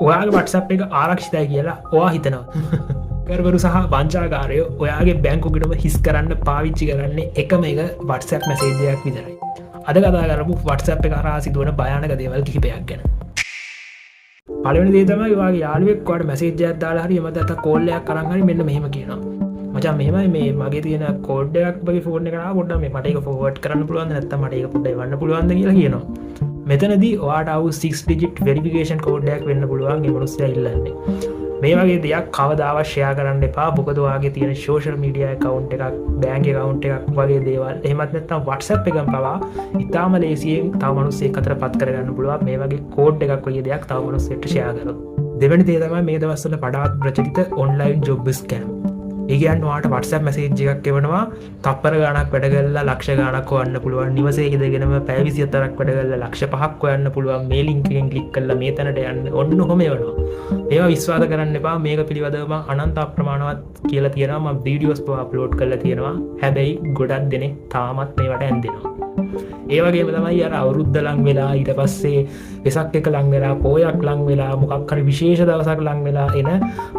ඔයාගේ WhatsApp එක ආරක්ෂිතයි කියලා ඔයා හිතනවා. කරවරු සහ වංචාකාරයෝ ඔයාගේ බැංකුවකටම හිස් කරන්න පාවිච්චි කරන්නේ එකම එක WhatsApp මැසේජ් එකක් විතරයි. අද කතා කරමු WhatsApp එක හරහා සිදුවන භයානක දේවල් කිහිපයක් ගැන. පළවෙනි දේ තමයි ඔයාගේ යාළුවෙක් ඔයාලට මැසේජ් එකක් දාලා හරි එහෙම නැත්නම් කෝල් එකක් අරන් හරි මෙන්න මෙහෙම කියනවා. මචං මෙහෙමයි මේ මගේ තියෙන කෝඩ් එකක් වගේ ෆෝන් එකට ආව පොඩ්ඩක් මේ මට ඒක ෆෝවර්ඩ් කරන්න පුළුවන්ද නැත්නම් මට ඒක පොඩ්ඩක් එවන්න පුළුවන්ද කියලා කියනවා. මෙතනදී ඔයාට ආව 6 digit verification code එකක් වෙන්න පුළුවන් මේ මිනිස්සයා ඉල්ලන්නේ. මේ වගේ දෙයක් කවදාවත් ෂෙයා කරන්න එපා. මොකද ඔයාගේ තියෙන social media account එකක්, bank account එකක් වගේ දේවල් එහෙමත් නැත්නම් WhatsApp එකෙන් පවා ඉතාම ලේසියෙන් තව මිනිස්සෙක් අතරපත් කරගන්න පුළුවන් මේ වගේ code එකක් වගේ දෙයක් තව මිනිස්සෙක්ට ෂෙයා කරොත්. දෙවෙනි දේ තමයි මේ දවස්වල වඩාත් ප්‍රචලිත online job scam. ඒ කියන්නේ ඔයාට WhatsApp message එකක් එවනවා තප්පර ගාණක් වැඩ කරලා ලක්ෂ ගාණක් හොයන්න පුළුවන්. නිවසේ ඉඳගෙනම පැය 24ක් වැඩ කරලා ලක්ෂ 5ක් හොයන්න පුළුවන්. මේ link එකෙන් click කරලා මේ තැනට යන්න ඔන්න ඔහොම එවනවා. ඒවා විශ්වාස කරන්න එපා. මේක පිළිබඳව මම අනන්ත අප්‍රමාණවත් කියලා තියෙනවා. මම වීඩියෝස් පවා අප්ලෝඩ් කරලා තියෙනවා. හැබැයි ගොඩක් දෙනෙක් තාමත් මේවට ඇඳෙනවා. ඒ වගේම තමයි අර අවුරුද්ද ලං වෙලා ඊට පස්සේ වෙසක් එක ලං වෙලා පෝයක් ලං වෙලා මොකක් හරි විශේෂ දවසක් ලං වෙලා එන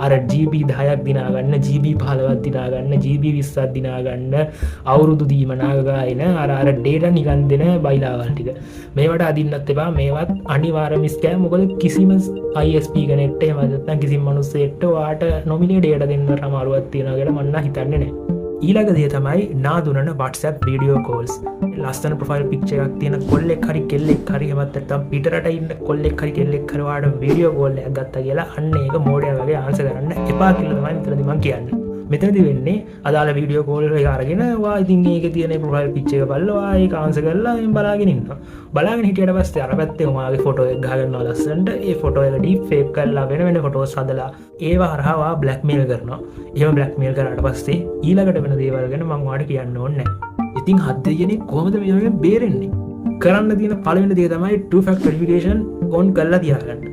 අර GB 10ක් දිනා ගන්න GB 15ක් දිනා ගන්න GB 20ක් දිනා ගන්න අවුරුදු දීමනාගා එන අර ඩේටා නිකන් දෙන බයිලාවල් ටික මේවට අදින්නත් එපා. මේවත් අනිවාර්යම ස්කෑම්. මොකද කිසිම ISP කෙනෙක්ට එහෙම නැත්නම් කිසිම මිනිස්සෙක්ට ඔයාට නොමිලේ ඩේටා දෙන්න අමාරුවක් තියනවා කියලා මම හිතන්නේ නැහැ. ඊළඟ දේ තමයි නාදුනන WhatsApp video calls. ලස්සන ප්‍රොෆයිල් පික්චර් එකක් තියෙන කොල්ලෙක් හරි කෙල්ලෙක් හරි එහෙමත් නැත්නම් පිටරට ඉන්න කොල්ලෙක් හරි කෙල්ලෙක් හරි වාට වීඩියෝ කෝල් එකක් ගත්තා කියලා අන්න ඒක මෝඩයා වගේ ආන්සර් කරන්න එපා කියලා තමයි මෙතනදී මම කියන්නේ. මෙතනදී වෙන්නේ අදාළ වීඩියෝ කෝල් එක අරගෙන ඔයා ඉතින් මේකේ තියෙන ප්‍රොෆයිල් පික්චර් එක බලලා ඔයා ඒක ආන්සර් කරලා එම් බලාගෙන ඉන්නවා. බලාගෙන හිටියට පස්සේ අර පැත්තේ ඔයාගේ ෆොටෝ එක ගහගන්නවා ලස්සනට. ඒ ෆොටෝ එක ඩීප් ෆේක් කරලා වෙන ෆොටෝස් හදලා ඒව හරහා ඔයා බ්ලැක්මේල් කරනවා. එහෙම බ්ලැක්මේල් කරාට පස්සේ ඊළඟට වෙන දේවල් ගැන මම ඔයාලට කියන්න ඕනේ නැහැ. ඉතින් හත් දෙයනේ කොහොමද මේකෙන් බේරෙන්නේ? කරන්න තියෙන පළවෙනි දේ තමයි two factor verification on කරලා තියාගන්න.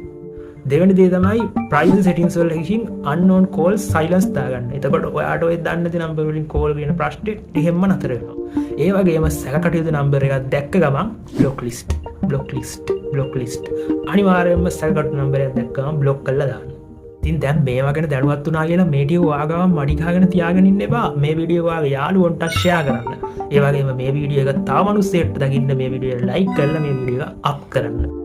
දෙවෙනි දේ තමයි privacy settings වල ගිහින් unknown calls silence දාගන්න. එතකොට ඔයාට ඔය දන්න දේ නම්බර වලින් call කරන ප්‍රශ්නේ එහෙම්ම නතර වෙනවා. ඒ වගේම සැකකටයුතු නම්බර එකක් දැක්ක ගමන් block list අනිවාර්යයෙන්ම සැකකටයුතු නම්බරයක් දැක්ක ගමන් block කරලා දාන්න. ඉතින් දැන් මේවා ගැන දැනුවත් වුණා කියලා මේ ටික ඔයාගාම මඩි ගහගෙන තියාගෙන ඉන්න එපා. මේ වීඩියෝ ඔයාගේ යාළුවන්ට ෂෙයා කරන්න. ඒ වගේම මේ වීඩියෝ එක තව මිනිස්සෙක්ට දකින්න මේ වීඩියෝ එක ලයික් කරලා මේ වීඩියෝ එක අප් කරන්න.